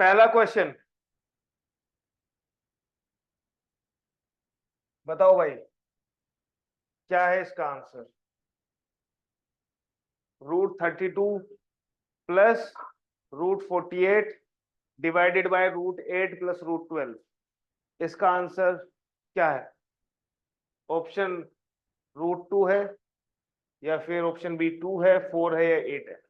पहला क्वेश्चन बताओ भाई, क्या है इसका answer? √32 plus √48 divided by √8 plus √12। इसका आंसर क्या है? ऑप्शन √2 है, या फिर ऑप्शन बी 2 है, 4 है, या 8 है?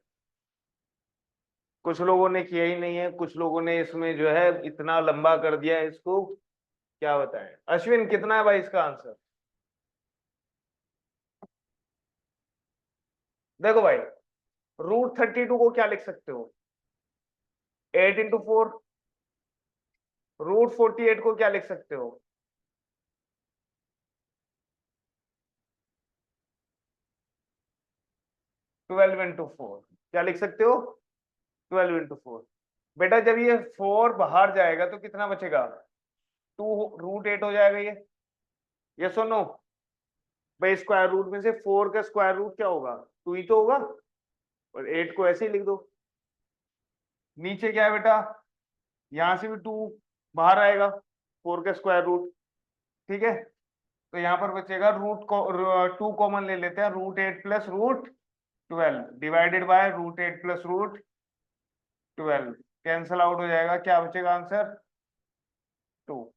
कुछ लोगों ने किया ही नहीं है, कुछ लोगों ने इसमें जो है इतना लंबा कर दिया है इसको। क्या बताएं? अश्विन, कितना है भाई इसका आंसर? देखो भाई, √32 को क्या लिख सकते हो? 8 × 4। √48 को क्या लिख सकते हो? 12 × 4। क्या लिख सकते हो? 12 × 4। बेटा जब ये 4 बाहर जाएगा तो कितना बचेगा? 2 √8 हो जाएगा ये सुनो भाई। स्क्वायर रूट में से 4 का स्क्वायर रूट क्या होगा? 2 ही तो होगा। और 8 को ऐसे ही लिख दो। नीचे क्या है बेटा? यहां से भी 2 बाहर आएगा, 4 का स्क्वायर रूट। ठीक है, तो यहाँ पर बचेगा रूट को 2 कॉमन ले लेते हैं, √8 plus √12 divided by √8 plus √12। Cancel out हो जाएगा, क्या बचेगा आंसर? 2।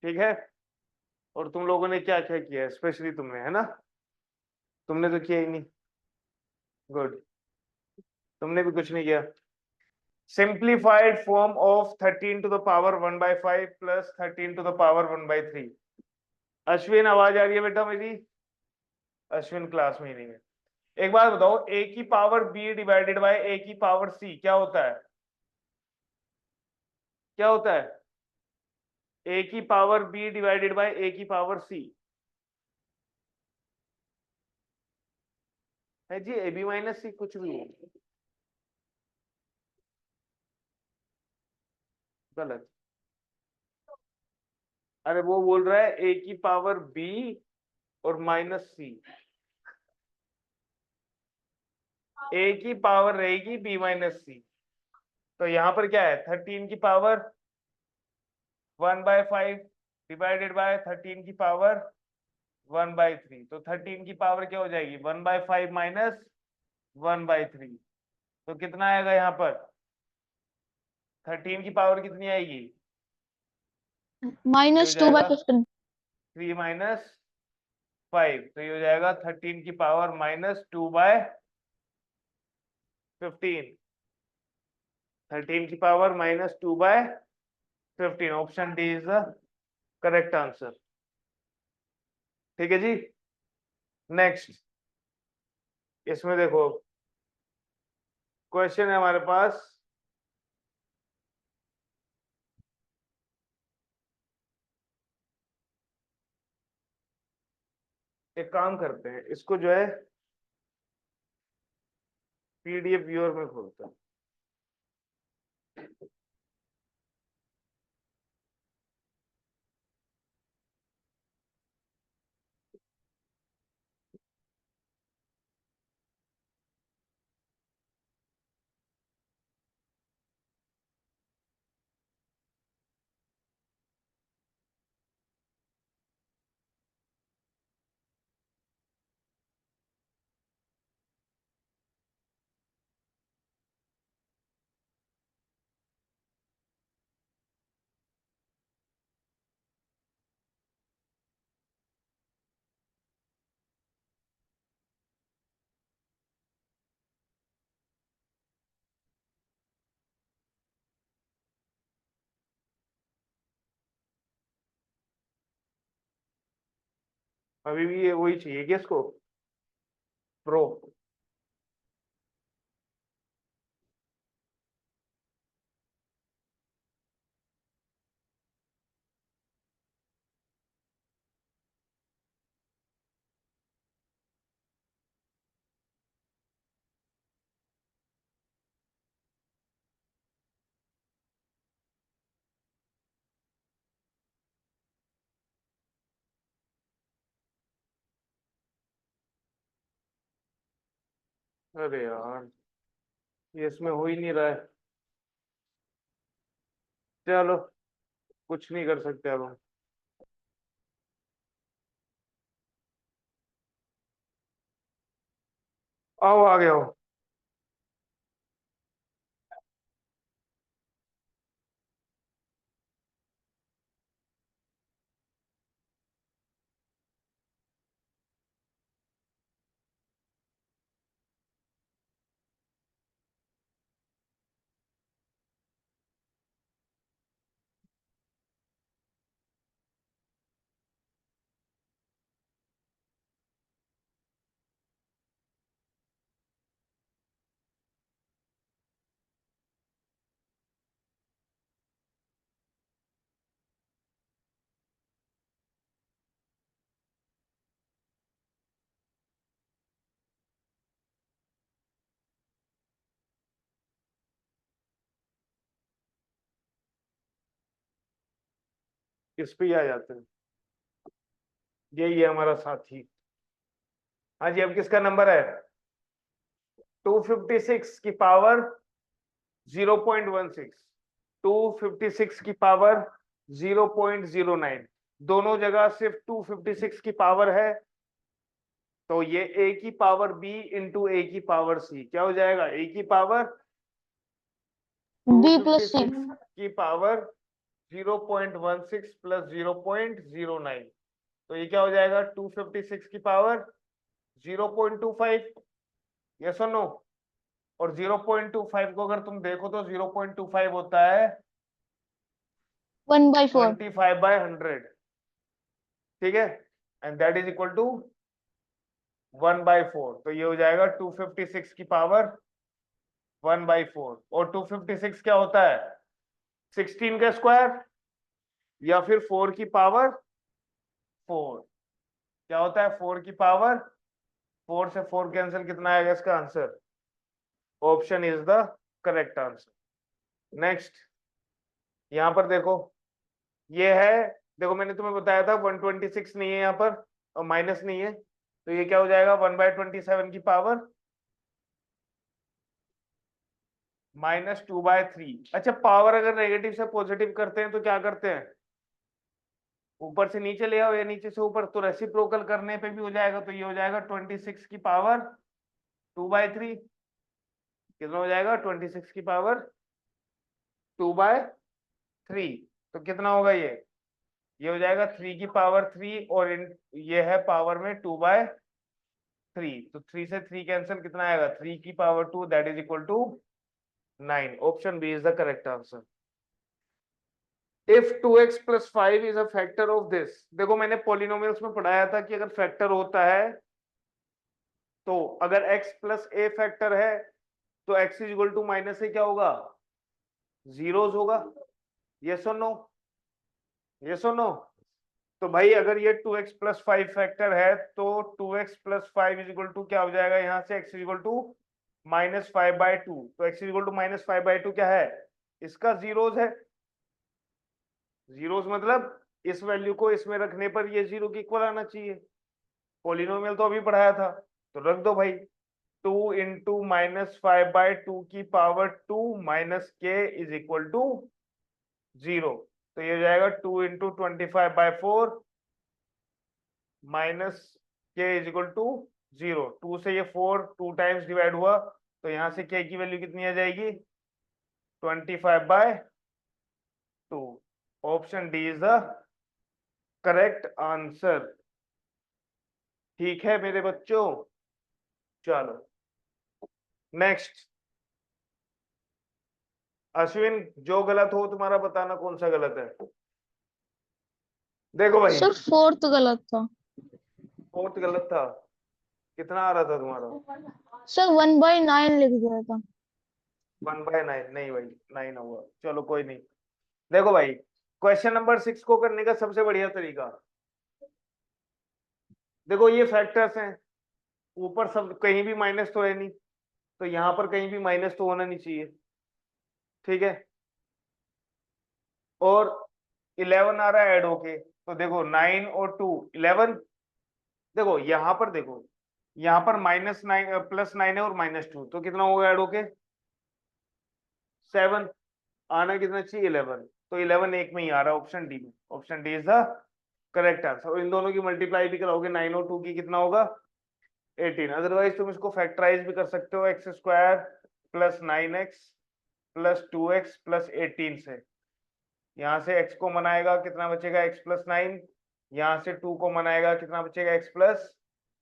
ठीक है। और तुम लोगों ने क्या क्या किया है, स्पेशली तुमने, है ना? तुमने तो किया ही नहीं। गुड, तुमने भी कुछ नहीं किया। Simplified form of 13⁵ plus 13⁵ Ashwin, आवाज आ रही है बेटा मेरी? अश्विन क्लास में ही नहीं है। एक बात बताओ, a की power b divided by a की पावर c क्या होता है? क्या होता है? a की power b divided by a की पावर c है जी। ab - c कुछ भी हो, गलत। अरे वो बोल रहा है a की पावर b और -c। a की पावर रहेगी b - c। तो यहाँ पर क्या है? 13 की पावर 1/5 डिवाइडेड बाय 13 की पावर 1/3। तो 13 की पावर क्या हो जाएगी? 1/5 माइनस 1/3। तो कितना आएगा यहाँ पर? 13 की पावर कितनी आएगी? ये हो जाएगा -2/15। 3 - 5। तो ये हो जाएगा 13 की पावर -2/15। 13 की power -2/15। Option D is the correct answer. ठीक है जी। नेक्स्ट, इसमें देखो क्वेश्चन है हमारे पास। एक काम करते हैं, इसको जो है पीडीएफ व्यूअर में खोलते हैं। अभी भी ये वही चाहिए कि इसको प्रो। अरे यार, ये इसमें हो ही नहीं रहा है। चलो कुछ नहीं कर सकते अब हम। आओ आ गए हो। किस पे ही आ जाते हैं। यही है हमारा साथी। हाँ जी, अब किसका नंबर है? 256 की पावर 0.16, 256 की पावर 0.09, दोनों जगह सिर्फ 256 की पावर है। तो ये a की पावर b इंटू a की पावर c क्या हो जाएगा? a की पावर b प्लस c 256 की पावर 0.16 प्लस 0.09, तो ये क्या हो जाएगा? 256 की पावर 0.25, यस और नो? और 0.25 को अगर तुम देखो तो 0.25 होता है 1/4 25/100, ठीक है, and that is equal to 1/4। तो ये हो जाएगा 256 की पावर 1/4। और 256 क्या होता है? 16 का स्क्वायर या फिर 4 की पावर 4। क्या होता है? 4 की पावर 4 से 4 कैंसिल, कितना आएगा इसका answer? Option is the correct answer. Next, यहां पर देखो, ये है, देखो मैंने तुम्हें बताया था 126 नहीं है यहाँ पर और माइनस नहीं है, तो ये क्या हो जाएगा? 1/27 की पावर -2/3। अच्छा, पावर अगर नेगेटिव से पॉजिटिव करते हैं तो क्या करते हैं? ऊपर से नीचे ले आओ या नीचे से ऊपर, तो रेसिप्रोकल करने पे भी हो जाएगा। तो ये हो जाएगा 26 की पावर 2/3। कितना हो जाएगा? 26 की पावर 2/3। तो कितना होगा ये हो जाएगा 3 की पावर 3, और ये है पावर में 2/3, तो 3 से 3 कैंसिल, कितना आएगा? 3 की power 2, that is equal to 9। Option B is the correct answer. If 2x plus 5 is a factor of this, देखो मैंने पॉलिनोमियल्स में पढ़ाया था कि अगर फैक्टर होता है तो अगर x प्लस a फैक्टर है तो x is equal to minus a क्या होगा? जीरोस होगा। यस और नो? यस और नो? तो भाई अगर ये 2x प्लस 5 फैक्टर है तो 2x plus 5 is equal to क्या हो जाएगा? यहाँ से x इज इक्वल टू -5/2, तो x इज इक्वल टू -5/2 क्या है? इसका जीरोस है। जीरोस मतलब इस वैल्यू को इसमें रखने पर ये जीरो की इक्वल आना चाहिए। पॉलिनोमियल तो अभी पढ़ाया था, तो रख दो भाई। 2 इंटू -5/2 की पावर 2 माइनस के इज इक्वल टू 0। तो ये हो जाएगा 2 इंटू 25/4 माइनस के इज इक्वल टू 0। 2 से ये 4 2 टाइम्स डिवाइड हुआ, तो यहाँ से के की वैल्यू कितनी आ जाएगी? 25/2। Option D is the correct answer. ठीक है मेरे बच्चों, चलो नेक्स्ट। अश्विन, जो गलत हो तुम्हारा बताना, कौन सा गलत है? देखो भाई, सर फोर्थ गलत था। फोर्थ गलत था। कितना आ रहा था तुम्हारा? सर 1/9 लिख दिया था। 1/9 नहीं भाई, 9 होगा। चलो कोई नहीं। देखो भाई, क्वेश्चन नंबर 6 को करने का सबसे बढ़िया तरीका, देखो ये फैक्टर्स हैं, ऊपर सब कहीं भी माइनस तो है नहीं, तो यहाँ पर कहीं भी माइनस तो होना नहीं चाहिए, ठीक है। और 11 आ रहा है ऐड होके, तो देखो 9 और 2 11। देखो यहाँ पर देखो, यहाँ पर -9 +9 है और -2, तो कितना होगा ऐड होके? 7। आना कितना चाहिए? 11। तो 11 एक में ही आ रहा है ऑप्शन डी में। Option D is the correct answer. और इन दोनों की मल्टीप्लाई भी कराओगे 9 और 2 की कितना होगा 18। अदरवाइज तुम इसको फैक्टराइज भी कर सकते हो x square plus 9x plus 2x plus 18 से। यहाँ से x को मनाएगा कितना बचेगा x प्लस 9, यहाँ से 2 को मनाएगा कितना बचेगा x प्लस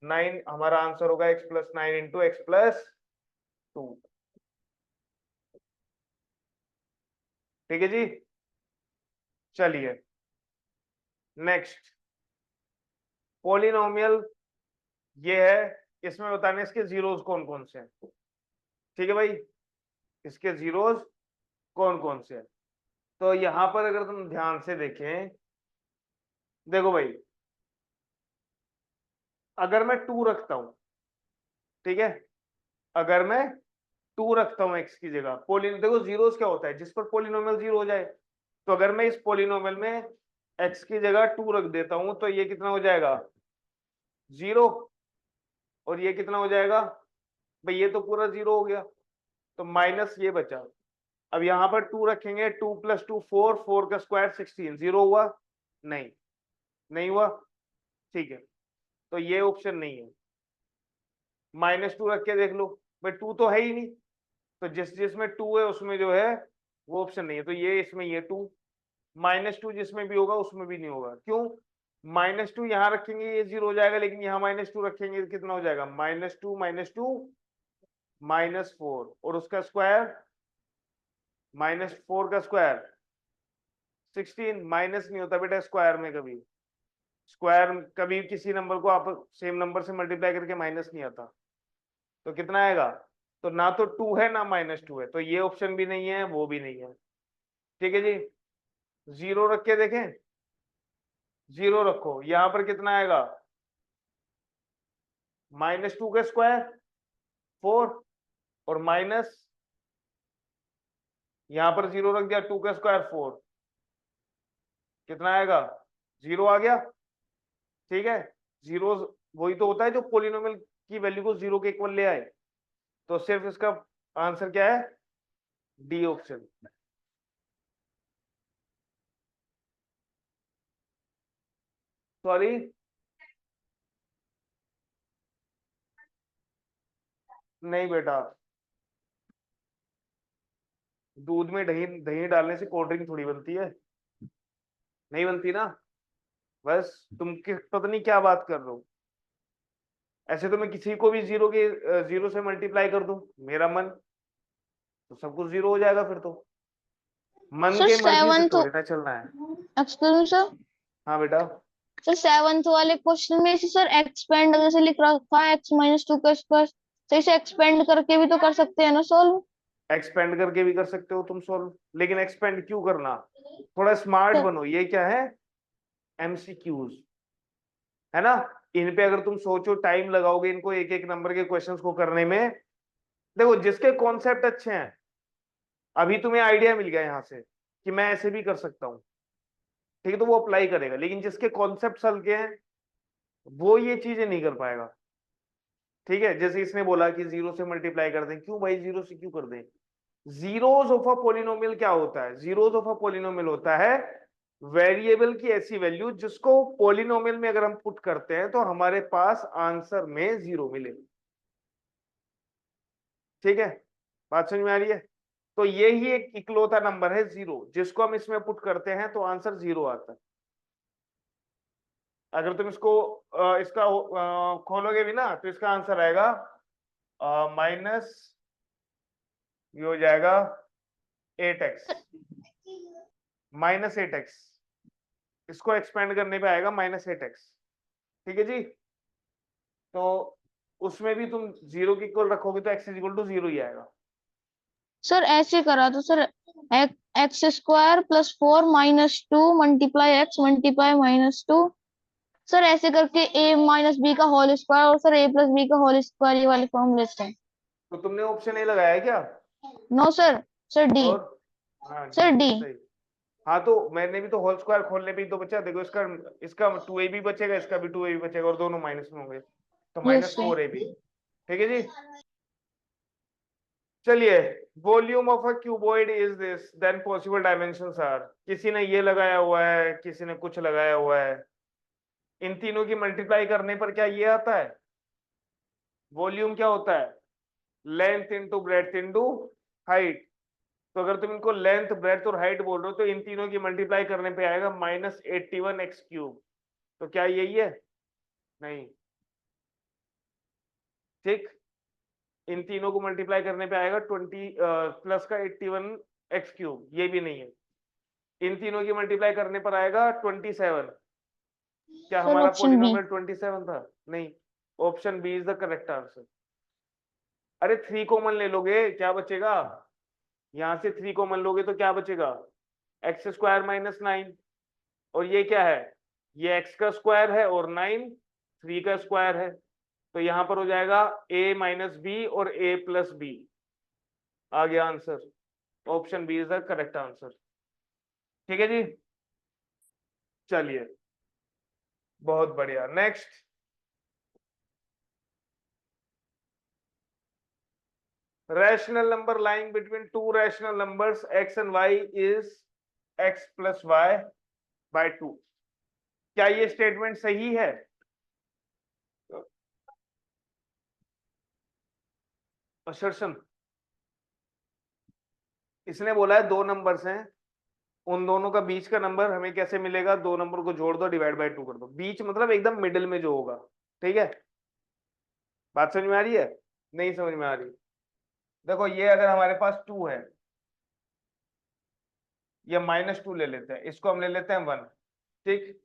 9। हमारा आंसर होगा x plus 9 into x plus 2। ठीक है जी। चलिए नेक्स्ट पॉलिनोमियल ये है, इसमें बताने इसके जीरोस कौन कौन से हैं। ठीक है भाई, इसके जीरोस कौन कौन से हैं। तो यहां पर अगर तुम ध्यान से देखें, देखो भाई अगर मैं 2 रखता हूं, ठीक है, अगर मैं 2 रखता हूं x की जगह, देखो जीरोस क्या होता है जिस पर पॉलिनोमियल 0 हो जाए। तो अगर मैं इस पॉलिनोमियल में x की जगह 2 रख देता हूं तो ये कितना हो जाएगा 0, और ये कितना हो जाएगा भाई ये तो पूरा 0 हो गया, तो माइनस ये बचा। अब यहाँ पर 2 रखेंगे, 2 प्लस 2 4, 4 का स्क्वायर 16, 0 हुआ नहीं, नहीं हुआ। ठीक है, तो ये ऑप्शन नहीं है। -2 रख के देख लो, भाई 2 तो है ही नहीं, तो जिसमें 2 है उसमें जो है वो ऑप्शन नहीं है, तो ये इसमें ये 2। -2 जिसमें भी होगा उसमें भी नहीं होगा, क्यों? -2 यहाँ रखेंगे ये 0 हो जाएगा, लेकिन यहाँ -2 रखेंगे तो कितना हो जाएगा -2 -4, और उसका स्क्वायर -4 का स्क्वायर 16। माइनस नहीं होता बेटा स्क्वायर में कभी, स्क्वायर कभी किसी नंबर को आप सेम नंबर से मल्टीप्लाई करके माइनस नहीं आता। तो कितना आएगा, तो ना तो 2 है ना -2 है, तो ये ऑप्शन भी नहीं है वो भी नहीं है। ठीक है जी, 0 रख के देखें, 0 रखो, यहां पर कितना आएगा -2 का स्क्वायर 4, और माइनस यहां पर 0 रख दिया 2 का स्क्वायर 4, कितना आएगा 0 आ गया। ठीक है, जीरो वही तो होता है जो पोलिनोमियल की वैल्यू को 0 के इक्वल ले आए। तो सिर्फ इसका आंसर क्या है डी ऑप्शन। सॉरी, नहीं बेटा, दूध में दही दही डालने से कोल्ड ड्रिंक थोड़ी बनती है, नहीं बनती ना। बस तुम पता नहीं क्या बात कर रहे हो। ऐसे तो मैं किसी को भी 0 से मल्टीप्लाई कर दूं मेरा मन, तो सब कुछ 0 हो जाएगा फिर तो। मन सर के मर्जी से 7th, थोड़ी ना चलना है। Excuse me sir. हाँ बेटा, सर 7th वाले क्वेश्चन में इसे सर एक्सपेंड जैसे लिख रखा है x-2 का स्क्वायर, तो इसे एक्सपेंड करके भी तो कर सकते हैं ना सॉल्व। एक्सपेंड करके भी कर सकते हो तुम सॉल्व, लेकिन एक्सपेंड क्यों करना, थोड़ा स्मार्ट तो बनो। ये क्या है एमसीक्यूज है ना, इन पे अगर तुम सोचो टाइम लगाओगे इनको एक एक नंबर के क्वेश्चंस को करने में। देखो जिसके कॉन्सेप्ट अच्छे हैं, अभी तुम्हें आइडिया मिल गया यहाँ से कि मैं ऐसे भी कर सकता हूँ, ठीक है, तो वो अप्लाई करेगा। लेकिन जिसके कॉन्सेप्ट हल्के हैं वो ये चीजें नहीं कर पाएगा। ठीक है, जैसे इसने बोला कि 0 से मल्टीप्लाई कर दें, क्यों भाई 0 से क्यों कर दें। जीरोस ऑफ अ पोलिनोमियल क्या होता है, जीरोस ऑफ अ पोलिनोमियल होता है वेरिएबल की ऐसी वैल्यू जिसको पोलिनोमियल में अगर हम पुट करते हैं तो हमारे पास आंसर में 0 मिले। ठीक है, बात समझ में आ रही है। तो ये ही एक इकलौता नंबर है 0 जिसको हम इसमें पुट करते हैं तो आंसर 0 आता है। अगर तुम इसको इसका खोलोगे भी ना तो इसका आंसर आएगा माइनस, ये हो जाएगा 8x, -8x। इसको एक्सपेंड करने पे आएगा -8x। ठीक है जी, तो उसमें भी तुम 0 के इक्वल रखोगे तो x इज इक्वल टू 0 ही आएगा। सर ऐसे करा तो sir x² + 4 -2 multiply x multiply -2, sir ऐसे करके a - b का होल स्क्वायर और सर a + b का होल स्क्वायर ये वाले फॉर्म लेते हैं। तो तुमने ऑप्शन ए लगाया है क्या? नो सर, सर डी, और हाँ डी सर डी। सही। हाँ तो मैंने भी तो होल स्क्वायर खोलने पे ही तो बचा, देखो इसका इसका 2a भी बचेगा, इसका भी 2a भी बचेगा, और दोनों माइनस में होंगे तो यस सर। -4ab। ठीक है जी, चलिए, volume of a cuboid is this, then possible dimensions are, किसी ने ये लगाया हुआ है, किसी ने कुछ लगाया हुआ है, इन तीनों की मल्टीप्लाई करने पर क्या ये आता है, वॉल्यूम क्या होता है, length into breadth into height. तो अगर तुम इनको लेंथ ब्रेड्थ और हाइट बोल रहे हो तो इन तीनों की मल्टीप्लाई करने पे आएगा -81 x³ तो क्या यही है, नहीं, ठीक, इन तीनों को मल्टीप्लाई करने पे आएगा 20 प्लस का 81 x³, ये भी नहीं है, इन तीनों की मल्टीप्लाई करने पर आएगा 27, क्या सर हमारा ऑप्शन बी। पोलिनोमियल 27 था, नहीं, option B is the correct answer. अरे 3 कॉमन ले लोगे क्या बचेगा, यहां से 3 कॉमन लोगे तो क्या बचेगा, x² - 9, और ये क्या है, ये x का स्क्वायर है और 9 3 का स्क्वायर है, तो यहां पर हो जाएगा a - b और a+b, आ गया answer, option B is the correct answer. ठीक है जी, चलिए बहुत बढ़िया, next, rational number lying between two rational numbers x and y is x plus y by 2, क्या ये स्टेटमेंट सही है, असर्शन, इसने बोला है दो नंबर्स हैं, उन दोनों का बीच का नंबर हमें कैसे मिलेगा, दो नंबर को जोड़ दो डिवाइड बाय 2 कर दो, बीच मतलब एकदम मिडिल में जो होगा, ठीक है, बात समझ में आ रही है, नहीं समझ में आ रही, देखो ये अगर हमारे पास 2 है, ये -2 ले लेते हैं, इसको हम ले लेते हैं 1, ठीक,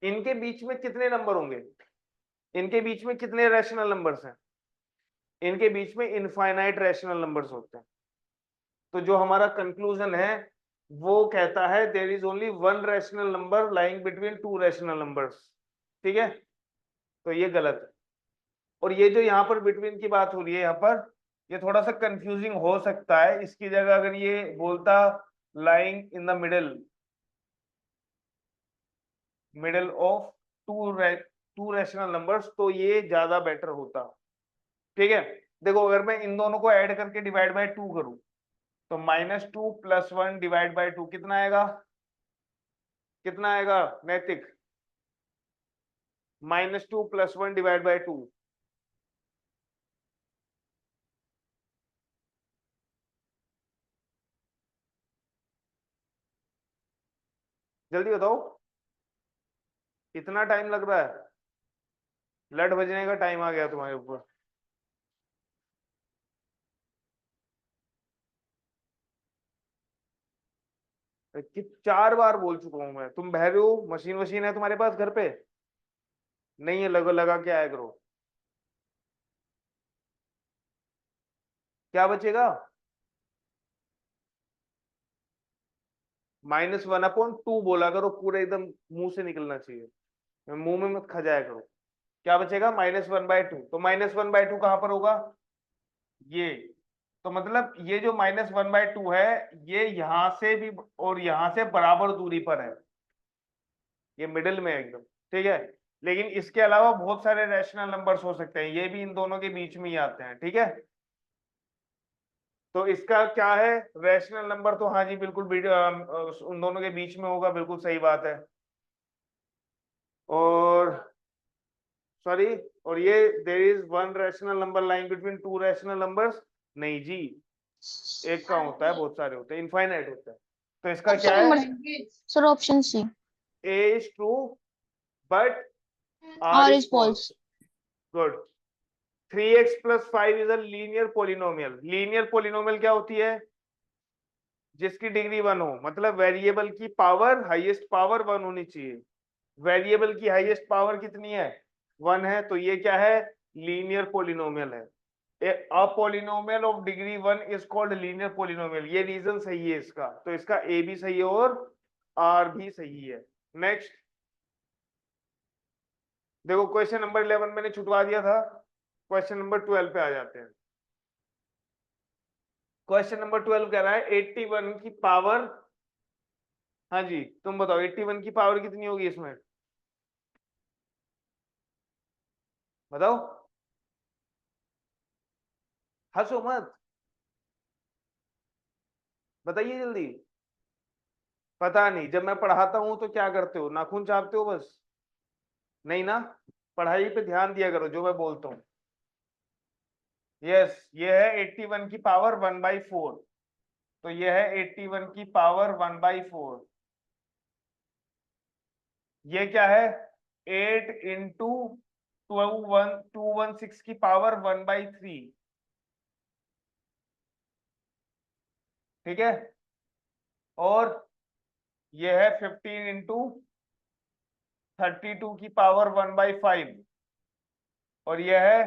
इनके बीच में कितने नंबर होंगे, इनके बीच में कितने रैशनल नंबर्स हैं, इनके बीच में इनफाइनाइट रैशनल नंबर्स होते हैं, तो जो हमारा कंक्लूजन है वो कहता है there is only one rational number lying between two rational numbers, ठीक है, तो ये गलत है, और ये जो यहाँ पर बिटवीन की बात हो रही है यहाँ पर, ये थोड़ा सा कंफ्यूजिंग हो सकता है, इसकी जगह अगर ये बोलता lying in the middle, middle of to rational numbers, तो ये ज्यादा बेटर होता, ठीक है, देखो अगर मैं इन दोनों को ऐड करके डिवाइड बाय 2 करूं तो -2 + 1 डिवाइड बाय 2 कितना आएगा, कितना आएगा नैतिक, -2 + 1 डिवाइड बाय 2, जल्दी बताओ, इतना टाइम लग रहा है, लट बजने का टाइम आ गया तुम्हारे ऊपर, कि 4 बार बोल चुका हूं मैं, तुम बहरे हो, मशीन वशीन है तुम्हारे पास घर पे, नहीं है, लगा के आया करो, क्या बचेगा, -1/2 बोला करो, पूरे एकदम मुंह से निकलना चाहिए, मुंह में मत खजाया करो, क्या बचेगा -1/2, तो -1/2 कहां पर होगा, ये, तो मतलब ये जो -1/2 है ये यहां से भी और यहां से बराबर दूरी पर है, ये मिडिल में है एकदम, ठीक है, लेकिन इसके अलावा बहुत सारे रैशनल नंबर्स हो सकते हैं, ये भी इन दोनों के बीच में ही आते हैं, ठीक है, तो इसका क्या है, रैशनल नंबर तो हाँ जी बिल्कुल उन दोनों के बीच में होगा, बिल्कुल सही बात है, और सॉरी, और ये there is one rational number lying between two rational numbers, नहीं जी, एक का होता है, बहुत सारे होते हैं, इनफाइनाइट होता है, तो इसका क्या ऑप्शन है, number sir option C. A is true but R R is is false, false. good, 3x + 5 is a linear polynomial, linear polynomial क्या होती है, जिसकी डिग्री 1 हो, मतलब वेरिएबल की पावर, हाईएस्ट पावर 1 होनी चाहिए, वेरिएबल की हाईएस्ट पावर कितनी है, 1 है, तो ये क्या है, लीनियर पोलिनोमियल है, a polynomial of degree 1 is called linear polynomial, ये रीजन सही है इसका, तो इसका a भी सही है और r भी सही है, नेक्स्ट, देखो क्वेश्चन नंबर 11 मैंने छुटवा दिया था, क्वेश्चन नंबर 12 पे आ जाते हैं, क्वेश्चन नंबर 12 कह रहा है 81 की पावर, हाँ जी तुम बताओ 81 की पावर कितनी होगी इसमें, बताओ, हंसो मत, बताइए जल्दी। पता नहीं, जब मैं पढ़ाता हूं तो क्या करते हो, नाखून चाटते हो बस? नहीं ना, पढ़ाई पे ध्यान दिया करो जो मैं बोलता हूँ। यस, ये है 81 की पावर 1/4। तो ये है 81 की पावर 1/4। ये क्या है, 8 इंटू 216 की पावर 1/3। ठीक है, और ये है 15 इंटू 32 की पावर 1/5। और ये है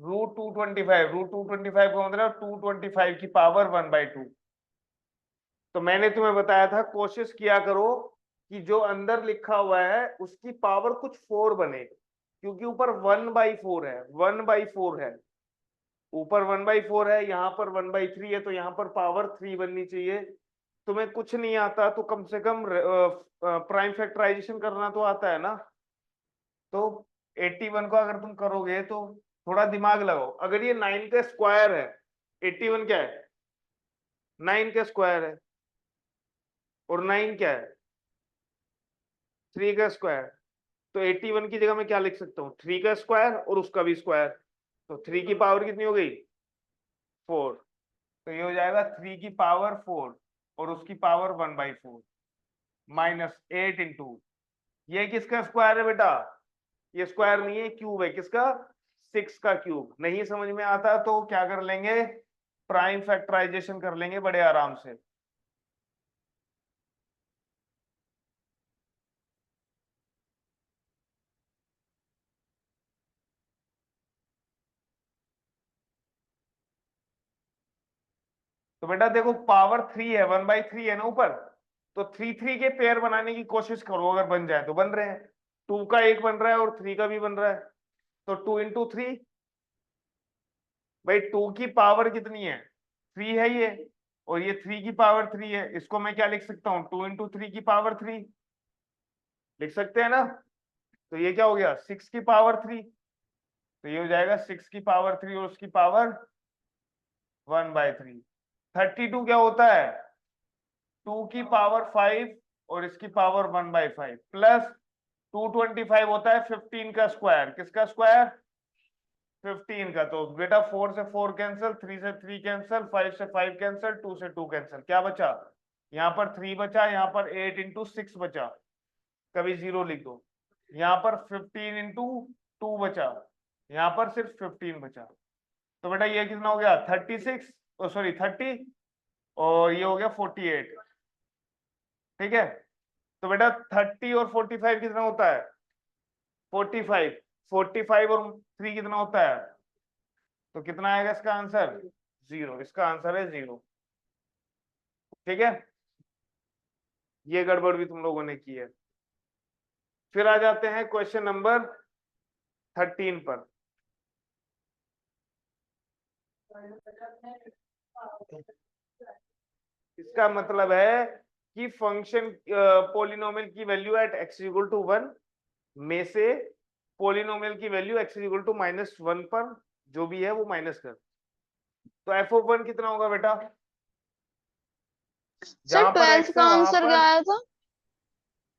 √225। √225 का मतलब 225 की पावर 1/2। तो मैंने तुम्हें बताया था कोशिश किया करो कि जो अंदर लिखा हुआ है उसकी पावर कुछ 4 बने, क्योंकि ऊपर 1/4 है, 1/4 है, ऊपर 1/4 है, यहाँ पर 1/3 है, तो यहाँ पर पावर 3 बननी चाहिए। तुम्हें कुछ नहीं आता तो कम से कम प्राइम फैक्टराइजेशन करना तो आता है ना। तो 81 को अगर तुम करोगे तो थोड़ा दिमाग लगाओ। अगर ये 9 का स्क्वायर है, 81 क्या है, 9 का स्क्वायर है, और 9 क्या है, 3 का स्क्वायर। तो 81 की जगह मैं क्या लिख सकता हूँ, 3 का स्क्वायर और उसका भी स्क्वायर। तो 3 की पावर कितनी हो गई, 4। तो ये हो जाएगा 3 की पावर 4 और उसकी पावर 1/4 माइनस 8 इंटू, ये किसका स्क्वायर है बेटा, ये स्क्वायर नहीं है, क्यूब है। किसका, 6 का क्यूब। नहीं समझ में आता तो क्या कर लेंगे, प्राइम फैक्टराइजेशन कर लेंगे बड़े आराम से। तो बेटा देखो पावर 3 है, 1/3 है ना ऊपर, तो 3 के पेयर बनाने की कोशिश करो, अगर बन जाए तो बन रहे हैं। 2 का एक बन रहा है और 3 का भी बन रहा है, तो 2 इंटू 3। भाई 2 की पावर कितनी है, 3 है ये, और ये 3 की पावर 3 है। इसको मैं क्या लिख सकता हूँ, 2 इंटू 3 की पावर 3 लिख सकते हैं ना। तो ये क्या हो गया, 6 की पावर 3। तो ये हो जाएगा 6 की पावर 3 और उसकी पावर 1/3। 32 क्या होता है, 2 की पावर 5 और इसकी पावर 1/5 प्लस 225 होता है 15 का स्क्वायर। किसका स्क्वायर, 15 का। तो बेटा 4 से 4 कैंसिल, 3 से 3 कैंसिल, 5 से 5 कैंसिल, 2 से 2 कैंसिल। क्या बचा, यहाँ पर 3 बचा, यहाँ पर 8 इंटू 6 बचा, कभी 0 लिख दो। यहाँ पर 15 इंटू 2 बचा, यहाँ पर सिर्फ 15 बचा। तो बेटा ये कितना हो गया, 36, सॉरी 30, और ये हो गया 48। ठीक है, तो बेटा 30 और 45 कितना होता है, 45। 45 और 3 कितना होता है, तो कितना आएगा इसका आंसर, 0। इसका आंसर है 0। ठीक है, ये गड़बड़ भी तुम लोगों ने की है। फिर आ जाते हैं क्वेश्चन नंबर 13 पर। इसका मतलब है कि फंक्शन पोलिनोमियल की value at x equal to 1 में से पोलिनोमियल की वैल्यू x इक्वल टू -1 पर जो भी है वो माइनस कर। तो f(1) कितना होगा बेटा, सर जहां पर 12th x का है वहां आंसर क्या पर। आया था?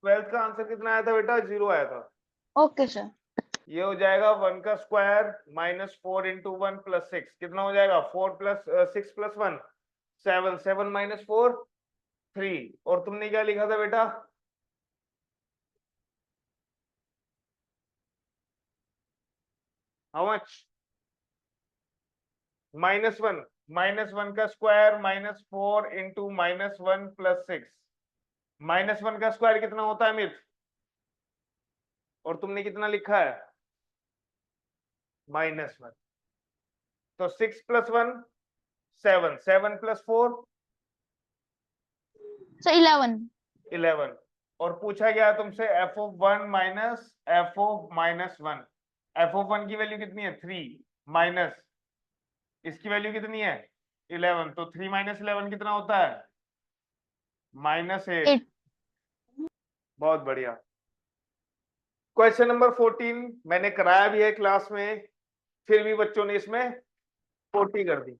12th का आंसर कितना आया था बेटा, 0 आया था। Okay sir. ये हो जाएगा 1 का स्क्वायर -4 इंटू 1 प्लस 6। कितना हो जाएगा, 4 प्लस 6 प्लस 1 7, 7 - 4 3। और तुमने क्या लिखा था बेटा, हाउ मच, -1। -1 का स्क्वायर -4 इंटू -1 प्लस 6। -1 का स्क्वायर कितना होता है मित्र, और तुमने कितना लिखा है, -1। तो 6 प्लस 1 7, 7 प्लस 4 सर 11। 11। और पूछा गया तुमसे f(1) माइनस f(-1). f(1) की वैल्यू कितनी है, 3 माइनस इसकी वैल्यू कितनी है, 11। तो 3 - 11 कितना होता है, -8। 8। बहुत बढ़िया। क्वेश्चन नंबर 14 मैंने कराया भी है क्लास में, फिर भी बच्चों ने इसमें 40 कर दी।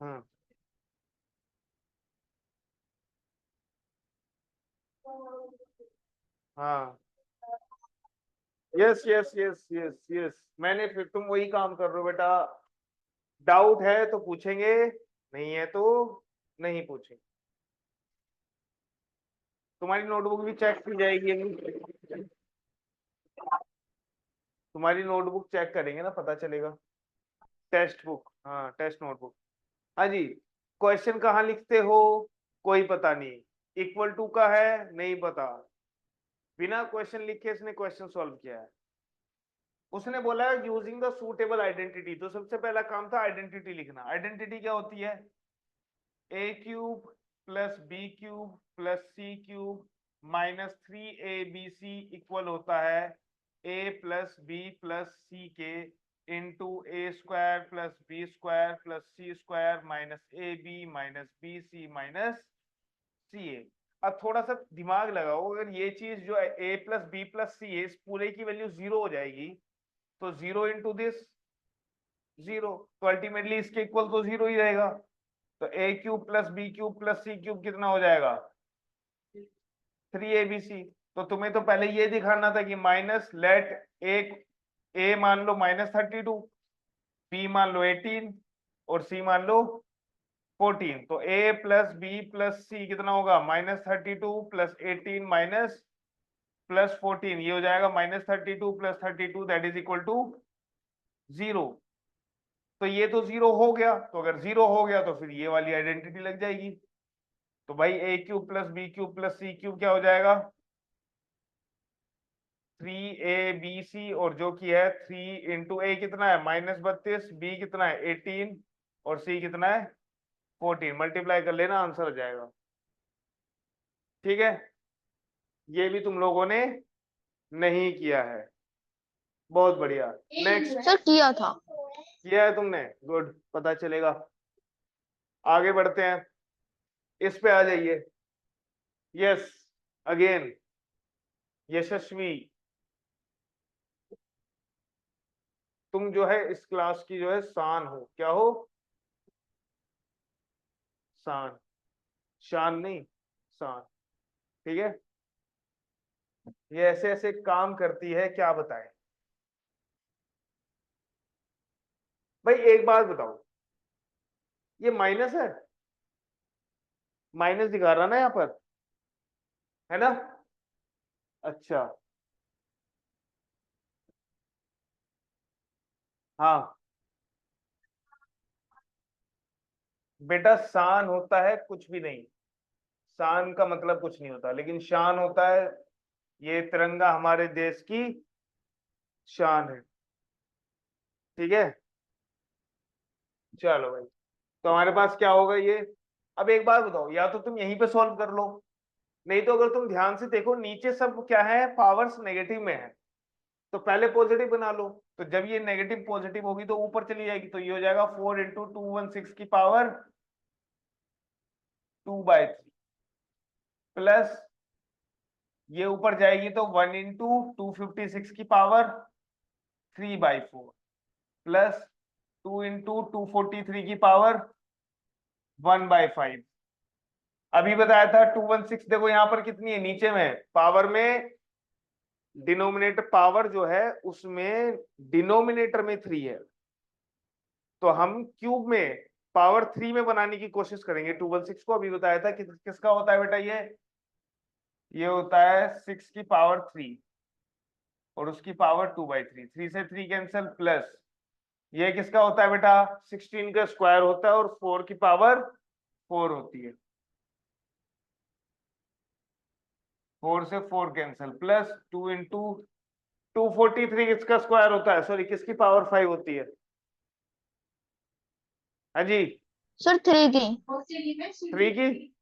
हम्म, हाँ, yes yes yes yes yes, मैंने, फिर तुम वही काम कर रहे हो बेटा। डाउट है तो पूछेंगे, नहीं है तो नहीं पूछेंगे। तुम्हारी नोटबुक भी चेक की जाएगी अभी। तुम्हारी नोटबुक चेक करेंगे ना, पता चलेगा। टेक्स्ट बुक, हाँ टेस्ट नोटबुक। हाँ जी। क्वेश्चन कहाँ लिखते हो, कोई पता नहीं। इक्वल टू का है, नहीं पता। बिना क्वेश्चन लिखे इसने क्वेश्चन सॉल्व किया है। उसने बोला है यूजिंग द सूटेबल आइडेंटिटी, तो सबसे पहला काम था आइडेंटिटी लिखना। आइडेंटिटी क्या होती है? A cube plus b cube plus c cube minus 3abc equal होता है a plus b plus c के into a square plus b square plus c square minus a b minus b c minus c a. अब थोड़ा सा दिमाग लगाओ, अगर ये चीज जो है a plus b plus c है, इस पूरे की वैल्यू जीरो हो जाएगी, तो जीरो इंटू दिस जीरो, तो अल्टीमेटली इसके इक्वल तो जीरो ही रहेगा। तो a cube plus b cube plus c cube कितना हो जाएगा? 3abc। तो तुम्हें तो पहले ये दिखाना था कि माइनस लेट ए मान लो -32, बी मान लो 18 और सी मान लो 14। तो ए प्लस बी प्लस सी कितना होगा? -32 प्लस 18 माइनस प्लस 14, ये हो जाएगा -32 plus 32 that is equal to zero. तो ये तो जीरो हो गया, तो अगर जीरो हो गया तो फिर ये वाली आइडेंटिटी लग जाएगी। तो भाई a cube plus b cube plus c cube क्या हो जाएगा? 3abc, और जो कि है 3 इंटू ए कितना है -32, बी कितना है 18 और सी कितना है 14, मल्टीप्लाई कर लेना आंसर आ जाएगा। ठीक है, ये भी तुम लोगों ने नहीं किया है, बहुत बढ़िया। नेक्स्ट, सर किया था। किया है तुमने, गुड, पता चलेगा। आगे बढ़ते हैं, इस पे आ जाइए। यस, अगेन यशस्वी, तुम जो है इस क्लास की जो है शान हो, क्या हो? शान, शान नहीं, शान। ठीक है, ये ऐसे ऐसे काम करती है, क्या बताएं। भाई एक बात बताओ, ये माइनस है, माइनस दिखा रहा ना यहाँ पर, है ना? अच्छा, हाँ बेटा, शान होता है कुछ भी नहीं, शान का मतलब कुछ नहीं होता, लेकिन शान होता है, ये तिरंगा हमारे देश की शान है। ठीक है, चलो भाई, तो हमारे पास क्या होगा ये? अब एक बात बताओ, या तो तुम यहीं पे सॉल्व कर लो, नहीं तो अगर तुम ध्यान से देखो नीचे सब क्या है, पावर्स नेगेटिव में है, तो पहले पॉजिटिव बना लो। तो जब ये नेगेटिव पॉजिटिव होगी तो ऊपर चली जाएगी, तो ये हो जाएगा 4 इंटू 216 की पावर 2/3 प्लस ये ऊपर जाएगी तो 1 इंटू 256 की पावर 3/4 प्लस 2 इंटू 243 की पावर 1/5। अभी बताया था 216, देखो यहाँ पर कितनी है, नीचे में पावर में, डिनोमिनेटर पावर जो है उसमें डिनोमिनेटर में 3 है, तो हम क्यूब में पावर 3 में बनाने की कोशिश करेंगे 216 को। अभी बताया था कि किसका होता है बेटा, ये होता है 6 की पावर 3 और उसकी पावर 2/3, 3 से 3 कैंसिल, प्लस ये किसका होता है बेटा, 16 का स्क्वायर होता है और 4 की पावर 4 होती है, 4 से 4 कैंसिल, प्लस 2 इंटू 243 किसका स्क्वायर होता है, सॉरी किसकी पावर 5 होती है? हाँ जी, सर 3 की। 3 की,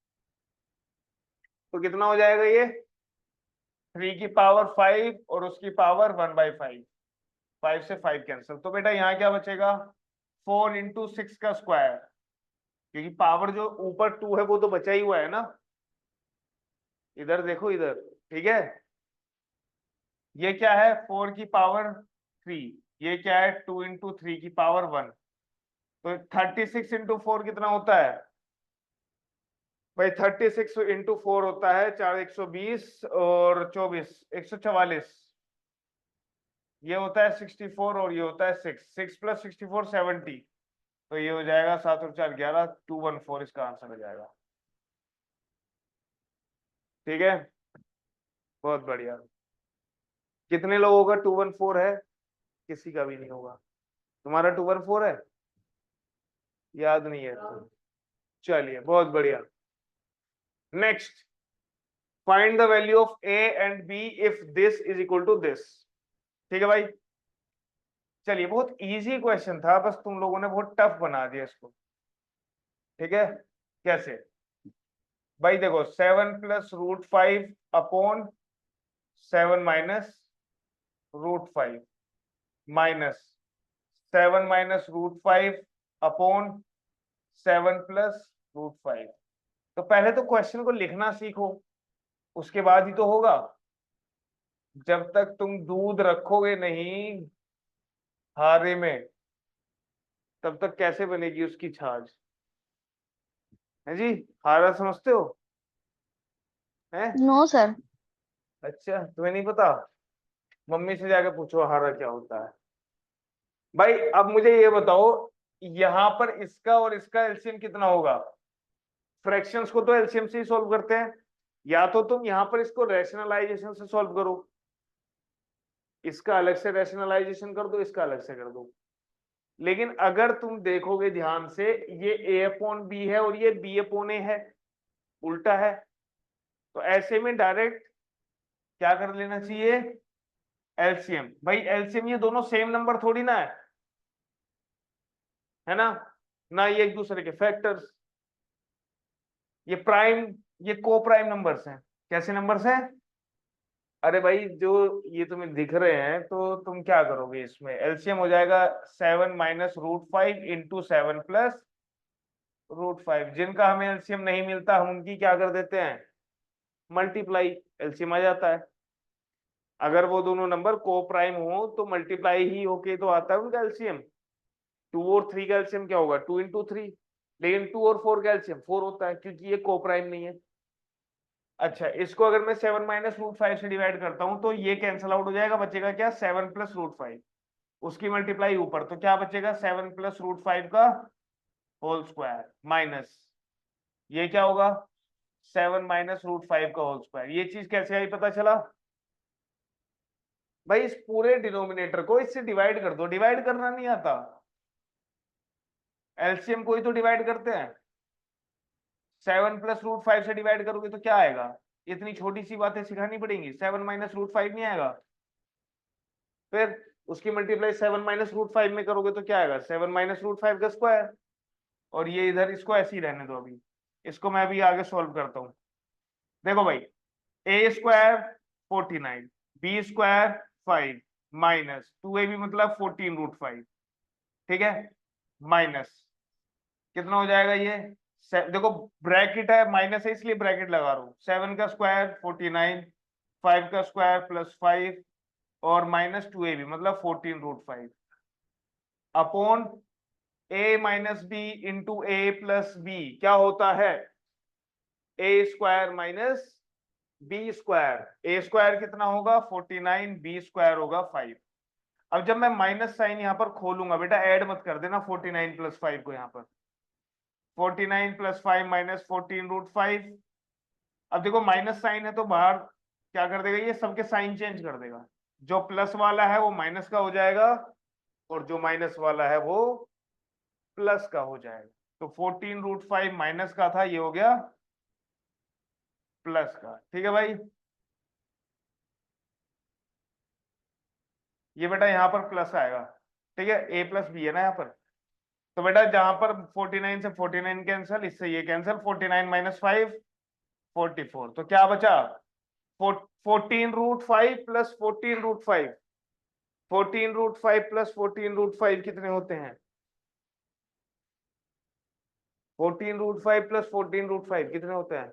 तो कितना हो जाएगा ये? 3 की पावर 5 और उसकी पावर 1/5, 5 से 5 कैंसिल, तो बेटा यहाँ क्या बचेगा, 4 इंटू 6 का स्क्वायर, क्योंकि पावर जो ऊपर 2 है वो तो बचा ही हुआ है ना, इधर देखो इधर। ठीक है, ये क्या है, 4 की पावर 3, ये क्या है 2 इंटू 3 की पावर 1, तो 36 इंटू 4 कितना होता है भाई? 36 इंटू 4 होता है 4, 120 और 24, 144। ये होता है 64 और ये होता है 6, 6 प्लस 64 70। तो ये हो जाएगा 7 और 4 11, 214 इसका आंसर हो जाएगा। ठीक है, बहुत बढ़िया। कितने लोगों का 214 है? किसी का भी नहीं होगा। तुम्हारा 214 है? याद नहीं है तो चलिए, बहुत बढ़िया। Next, find the value of a and b if this is equal to this. ठीक है भाई, चलिए, बहुत इजी क्वेश्चन था, बस तुम लोगों ने बहुत टफ बना दिया इसको। ठीक है, कैसे भाई? देखो, 7 + √5 अपॉन 7 - √5 माइनस 7 - √5 अपॉन 7 + √5। तो पहले तो क्वेश्चन को लिखना सीखो, उसके बाद ही तो होगा। जब तक तुम दूध रखोगे नहीं हारे में, तब तक कैसे बनेगी उसकी छाछ? है जी? हारा समझते हो? हैं? No sir. अच्छा, तुम्हें नहीं पता? मम्मी से जाके पूछो हारा क्या होता है। भाई अब मुझे ये बताओ, यहां पर इसका और इसका एलसीएम कितना होगा? फ्रैक्शंस को तो एलसीएम से ही सॉल्व करते हैं। या तो तुम यहां पर इसको रैशनलाइजेशन से सॉल्व करो, इसका अलग से रैशनलाइजेशन कर दो, इसका अलग से कर दो। लेकिन अगर तुम देखोगे ध्यान से, ये a अपॉन बी है और ये b अपॉन ए है, उल्टा है। तो ऐसे में डायरेक्ट क्या कर लेना चाहिए? एलसीएम। भाई एलसीएम, ये दोनों सेम नंबर थोड़ी ना है ना? ना ये एक दूसरे के फैक्टर्स, ये प्राइम, ये को प्राइम नंबर्स हैं। कैसे नंबर्स हैं? अरे भाई, जो ये तुम्हें दिख रहे हैं, तो तुम क्या करोगे, इसमें एलसीएम हो जाएगा 7 - √5 इंटू 7 + √5। जिनका हमें एलसीएम नहीं मिलता, हम उनकी क्या कर देते हैं? मल्टीप्लाई, एलसीएम आ जाता है। अगर वो दोनों नंबर को प्राइम हो तो मल्टीप्लाई ही होके तो आता है उनका एलसीएम। 2 और 3 का एलसीएम क्या होगा? 2 × 3। लेकिन 2 और 4 का एलसीएम 4 होता है, क्योंकि ये को प्राइम नहीं है। अच्छा, इसको अगर मैं 7 - √5 से डिवाइड करता हूं तो ये कैंसिल आउट हो जाएगा, बचेगा क्या? 7 + √5। उसकी मल्टीप्लाई ऊपर, तो क्या बचेगा? 7 + √5 का होल स्क्वायर माइनस ये क्या होगा? 7 - √5 का होल स्क्वायर। ये चीज कैसे आई पता चला? भाई इस पूरे डिनोमिनेटर को इससे डिवाइड कर दो। डिवाइड करना नहीं आता? एलसीएम को ही तो डिवाइड करते हैं। 7 + √5 से डिवाइड करोगे तो क्या आएगा? इतनी छोटी सी बातें सिखानी पड़ेंगी? 7 - √5 नहीं आएगा? फिर उसकी मल्टीप्लाई 7 - √5 में करोगे तो क्या आएगा? 7 - √5 का स्क्वायर। और ये इधर, इसको ऐसे ही रहने दो अभी, इसको मैं अभी आगे सॉल्व करता हूँ। देखो भाई, a² 49, b² 5 माइनस 2ab मतलब 14 √5। ठीक है, माइनस कितना हो जाएगा ये? देखो ब्रैकेट है, माइनस है इसलिए ब्रैकेट लगा रहा हूँ। 7 का स्क्वायर 49, 5 का स्क्वायर +5 और -2ab मतलब 14 √5 upon a - b into a+b क्या होता है? a² - b²। a² कितना होगा? 49, b² होगा 5। अब जब मैं माइनस साइन यहाँ पर खोलूंगा, बेटा ऐड मत कर देना 49 + 5 को यहाँ पर। 49 + 5 - 14 √5। अब देखो माइनस साइन है तो बाहर क्या कर देगा? ये सबके साइन चेंज कर देगा। जो प्लस वाला है वो माइनस का हो जाएगा, और जो माइनस वाला है वो प्लस का हो जाएगा। तो 14 √5 माइनस का था, ये हो गया प्लस का। ठीक है भाई, ये बेटा यहाँ पर प्लस आएगा। ठीक है, a + b है ना यहाँ पर। तो बेटा जहां पर 49 से 49 कैंसिल, इससे ये कैंसिल, 49 - 5 44। तो क्या बचा? 14 √5 + 14 √5। 14 √5 + 14 √5 कितने होते हैं? 14 √5 + 14 √5 कितने होते हैं?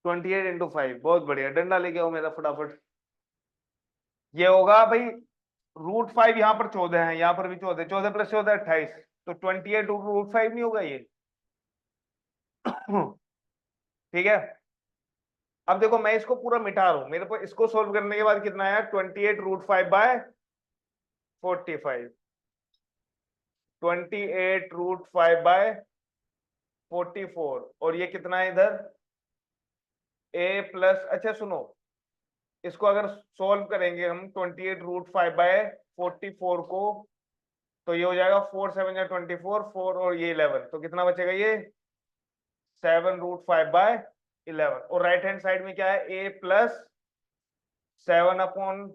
28 इंटू 5, बहुत बढ़िया। डंडा लेके आओ मेरा फटाफट। ये होगा भाई √5, यहाँ पर 14 है, यहाँ पर भी 14, 14 प्लस 14 28, तो 28 √5 नहीं होगा ये। ठीक है, अब देखो मैं इसको पूरा मिटा रहा हूं, मेरे को इसको सोल्व करने के बाद कितना आया, 28 √5/45, 28 √5/44, और ये कितना है इधर a प्लस, अच्छा सुनो, इसको अगर सोल्व करेंगे हम 28 √5/44 को, तो ये हो जाएगा 4 7 या 24, 4 और ये 11, तो कितना बचेगा ये 7 √5/11, और राइट हैंड साइड में क्या है a प्लस 7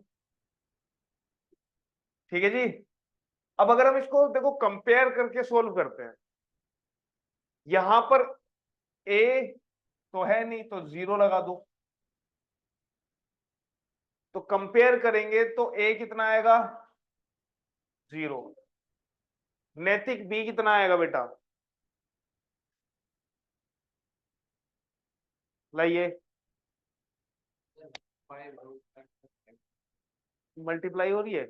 ठीक है जी। अब अगर हम इसको देखो कंपेयर करके सोल्व करते हैं, यहां पर a तो है नहीं, तो 0 लगा दो, तो कंपेयर करेंगे तो a कितना आएगा 0, नैतिक b कितना आएगा बेटा, लाइए मल्टीप्लाई हो रही है,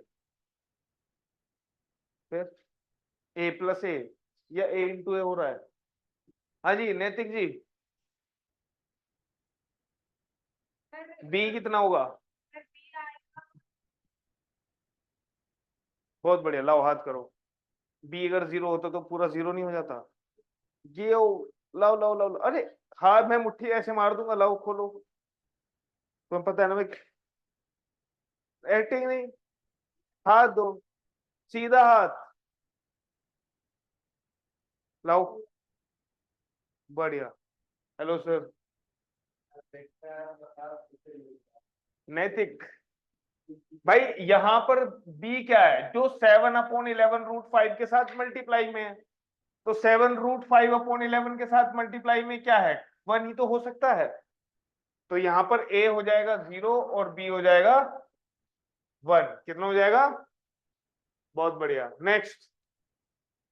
फिर a प्लस a या a इंटू ए हो रहा है। हाँ जी नैतिक जी, b कितना होगा, बहुत बढ़िया, लाओ हाथ करो। b अगर 0 होता तो पूरा 0 नहीं हो जाता, ये लाओ लाओ लाओ, अरे हाँ मैं मुट्ठी ऐसे मार दूंगा, लाओ खोलो, तुम्हें पता है ना मैं एक्टिंग नहीं, हाथ दो, सीधा हाथ, लाओ, बढ़िया। हेलो सर, नैतिक भाई यहाँ पर b क्या है, जो 7/11 √5 के साथ मल्टीप्लाई में है, तो 7 √5/11 के साथ मल्टीप्लाई में क्या है, 1 ही तो हो सकता है, तो यहाँ पर a हो जाएगा 0 और b हो जाएगा 1, कितना हो जाएगा, बहुत बढ़िया। नेक्स्ट,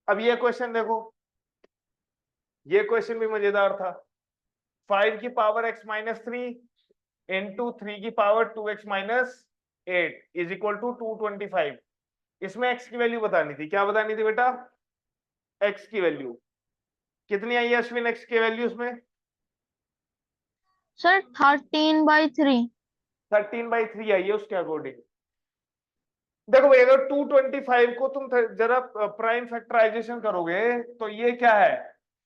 अब ये क्वेश्चन देखो, ये क्वेश्चन भी मजेदार था। 5 की पावर x-3 इंटू 3 की power 2x-8 is equal to 225, इसमें x की वैल्यू बतानी थी, क्या बतानी थी बेटा, x की वैल्यू कितनी आई है अश्विन, x की वैल्यू उसमें सर 13/3। 13/3 आई है उसके अकॉर्डिंग। देखो भाई अगर 225 को तुम जरा प्राइम फैक्टराइजेशन करोगे तो ये क्या है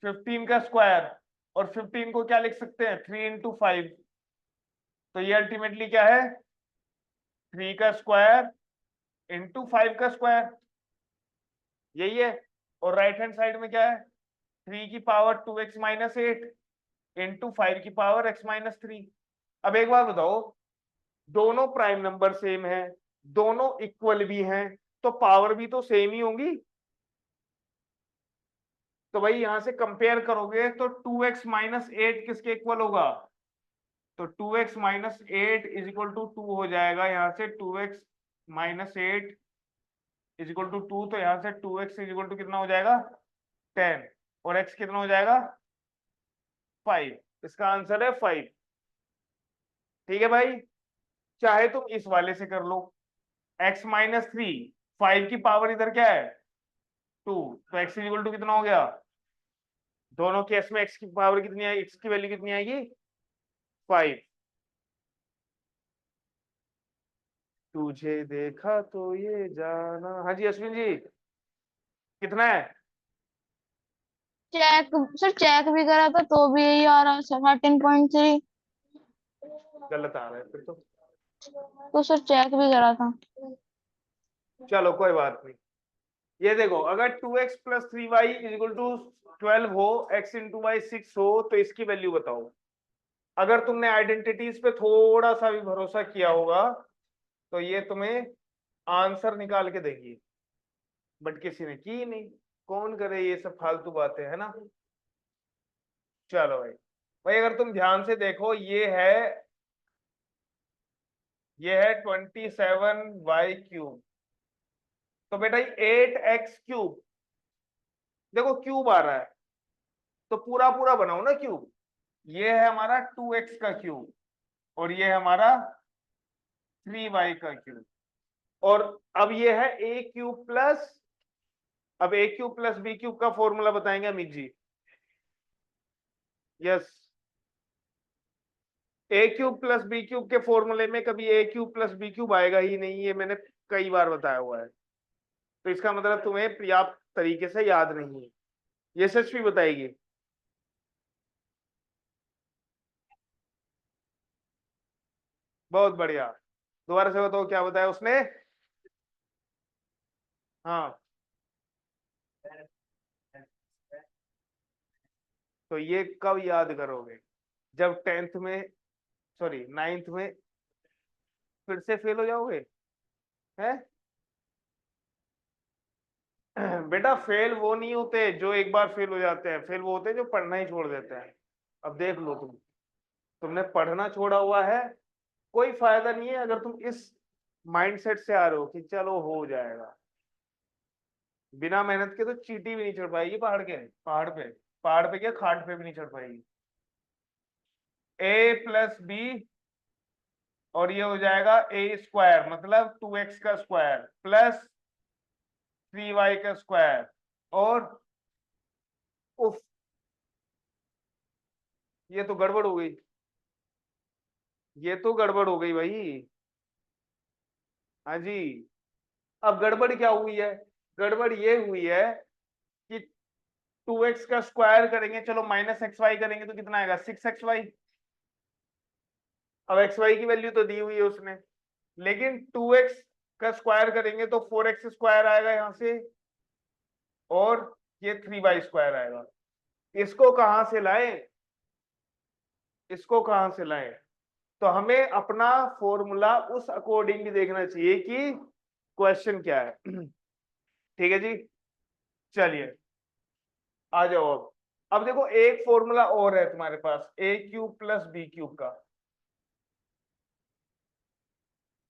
15 का स्क्वायर, और 15 को क्या लिख सकते हैं 3 × 5, तो ये अल्टीमेटली क्या है 3 का स्क्वायर इंटू 5 का स्क्वायर, यही है। और राइट हैंड साइड में क्या है 3 की पावर 2x-8 इंटू 5 की पावर x-3। अब एक बात बताओ, दोनों प्राइम नंबर सेम है, दोनों इक्वल भी हैं, तो पावर भी तो सेम ही होंगी, तो भाई यहां से कंपेयर करोगे तो 2x-8 किसके इक्वल होगा, तो 2x-8 इज इक्वल टू 2 हो जाएगा, यहां से 2x-8 इज इक्वल टू 2, तो यहां से 2x इज इक्वल टू कितना हो जाएगा 10, और x कितना हो जाएगा 5, इसका आंसर है 5। ठीक है भाई, चाहे तुम इस वाले से कर लो, x-3, 5 की पावर इधर क्या है 2, तो x इज इक्वल टू कितना हो गया, दोनों केस में x की पावर कितनी आएगी, x की वैल्यू कितनी आएगी 5। तुझे देखा तो ये जाना, हाँ जी अश्विन जी कितना है, चेक, सर चेक भी करा था तो भी यही आ रहा है 13.3। गलत आ रहा है फिर तो सर चेक भी करा था। चलो कोई बात नहीं। ये देखो अगर 2x + 3y = 12 हो, x × y 6 हो, तो इसकी वैल्यू बताओ। अगर तुमने आइडेंटिटीज पे थोड़ा सा भी भरोसा किया होगा तो ये तुम्हें आंसर निकाल के देगी, बट किसी ने की नहीं, कौन करे ये सब फालतू बातें, है ना। चलो भाई, भाई अगर तुम ध्यान से देखो ये है 27y³ तो बेटा 8x³ देखो क्यूब आ रहा है, तो पूरा पूरा बनाओ ना क्यूब, ये है हमारा 2x का क्यूब और ये है हमारा 3y का क्यूब। और अब ये है a क्यूब प्लस, अब a cube plus b cube का फॉर्मूला बताएंगे Amit ji. Yes, a cube plus b cube के फॉर्मूले में कभी a cube plus b cube आएगा ही नहीं, ये मैंने कई बार बताया हुआ है। तो इसका मतलब तुम्हें पर्याप्त तरीके से याद नहीं है। ये यशस्वी बताएगी। बहुत बढ़िया, दोबारा से बताओ क्या बताया उसने। हाँ, तो ये कब याद करोगे, जब 10th में, सॉरी 9th में फिर से फेल हो जाओगे हैं। बेटा फेल वो नहीं होते जो एक बार फेल हो जाते हैं, फेल वो होते हैं जो पढ़ना ही छोड़ देते हैं। अब देख लो तुमने पढ़ना छोड़ा हुआ है, कोई फायदा नहीं है अगर तुम इस माइंडसेट से आ रहे हो कि चलो हो जाएगा। बिना मेहनत के तो चींटी भी नहीं चढ़ पाएगी पहाड़ पे क्या खाट पे भी नहीं चढ़ पाएगी। a प्लस बी और ये हो जाएगा a स्क्वायर मतलब 2x का स्क्वायर प्लस 3y का स्क्वायर। और उफ, ये तो गड़बड़ हो गई, ये तो गड़बड़ हो गई भाई। हाँ जी, अब गड़बड़ क्या हुई है, गड़बड़ ये हुई है कि 2x का स्क्वायर करेंगे, चलो माइनस एक्स वाई करेंगे तो कितना आएगा 6xy। अब एक्स वाई की वैल्यू तो दी हुई है उसने, लेकिन 2x का स्क्वायर करेंगे तो 4x स्क्वायर आएगा यहाँ से और ये 3y स्क्वायर आएगा। इसको कहां से लाए, इसको कहां से लाए, तो हमें अपना फॉर्मूला उस अकॉर्डिंग भी देखना चाहिए कि क्वेश्चन क्या है। ठीक है जी, चलिए आ जाओ। अब देखो एक फॉर्मूला और है तुम्हारे पास a cube plus b cube का,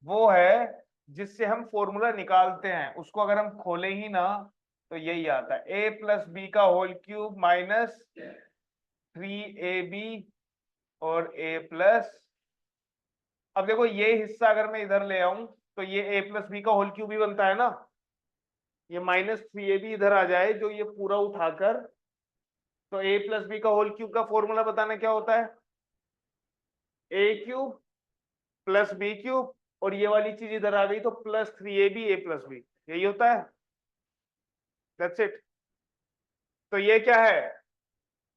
वो है जिससे हम फॉर्मूला निकालते हैं, उसको अगर हम खोले ही ना तो यही आता है a प्लस बी का होल क्यूब माइनस 3ab और a प्लस। अब देखो ये हिस्सा अगर मैं इधर ले आऊं तो ये a प्लस बी का होल क्यूब ही बनता है ना, ये माइनस 3ab इधर आ जाए जो ये पूरा उठाकर, तो a प्लस बी का होल क्यूब का फॉर्मूला बताना क्या होता है, a cube plus b cube और ये वाली चीज इधर आ गई तो plus 3ab a plus B, यही होता है। That's it. तो ये क्या है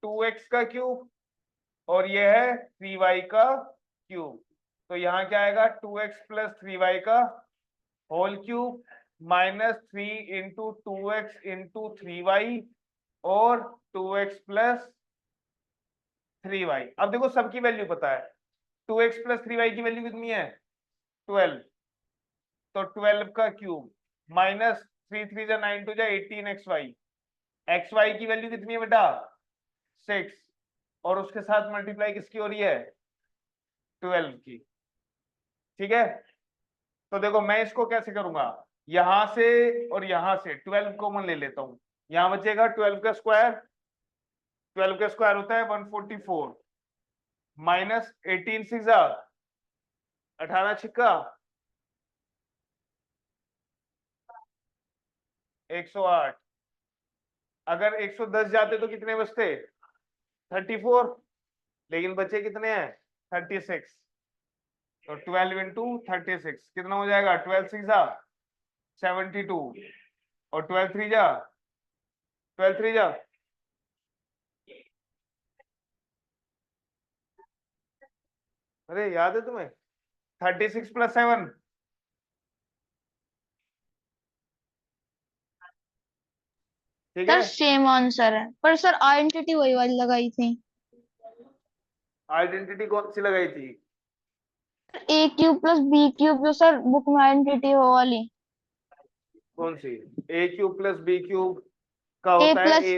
2x का क्यूब और ये है 3y का क्यूब, तो यहाँ क्या आएगा 2x प्लस 3y का whole cube minus 3 into 2x into 3y और 2x प्लस 3y। अब देखो सबकी वैल्यू पता है, 2x प्लस 3y की वैल्यू कितनी है 12, तो 12 का क्यूब माइनस 3 3 जा 9 2 जा 18xy, xy की वैल्यू कितनी है बेटा 6 और उसके साथ मल्टीप्लाई किसकी हो रही है 12 की। ठीक है, तो देखो मैं इसको कैसे करूंगा, यहां से और यहां से 12 कॉमन ले लेता हूं, यहां बचेगा 12 का स्क्वायर, 12 का स्क्वायर होता है 144 माइनस 18 सिक्स 18 छिक्का 108, अगर 110 जाते तो कितने बचते 34, लेकिन बचे कितने हैं 36, तो 12 इंटू 36 कितना हो जाएगा 12 सिक्स 72 और 12 थ्री जा 12 थ्री जा, अरे याद है तुम्हें 36 प्लस 7, ठीक सर है। सेम आंसर है, पर सर आइडेंटिटी वही वाली लगाई थी। आइडेंटिटी कौन सी लगाई थी, a cube plus b cube जो सर बुक में आइडेंटिटी वो वाली। कौन सी, a cube plus b cube का ए होता है plus a,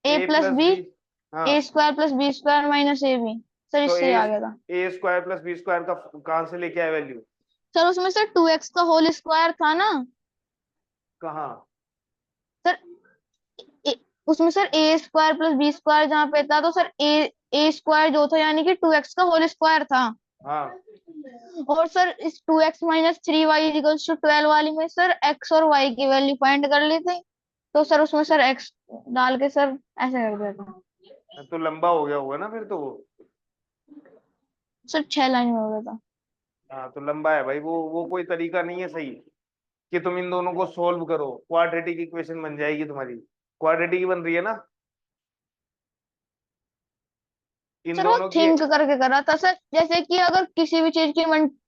a a plus plus b, b. हाँ, a square plus b square minus a b. Sir तो इससे ही आ गया था। A square plus b square का कहां से लेके आए वैल्यू, सर उसमें सर 2x का होल स्क्वायर था ना कहाँ, सर। ए, उसमें सर ए स्क्वायर प्लस बी स्क्वायर जहाँ पे था तो सर ए ए स्क्वायर जो था यानी कि 2x का होल स्क्वायर था। हाँ और सर इस 2x - 3y = 12 वाली में सर x और y की वैल्यू फाइंड कर ली थी, तो सर उसमें सर x डाल के सर ऐसे कर देता। तो लंबा हो गया होगा ना फिर तो वो। सर 6 लाइन में हो गया था। हाँ तो लंबा है भाई, वो कोई तरीका नहीं है सही कि तुम इन दोनों को सोल्व करो, क्वाड्रेटिक इक्वेशन बन जाएगी तुम्हारी। क्वाड्रेटिक ही बन रही है ना इन सर वो दोनों की। थिंक करके करा था सर, जैसे कि अगर किसी भी चीज की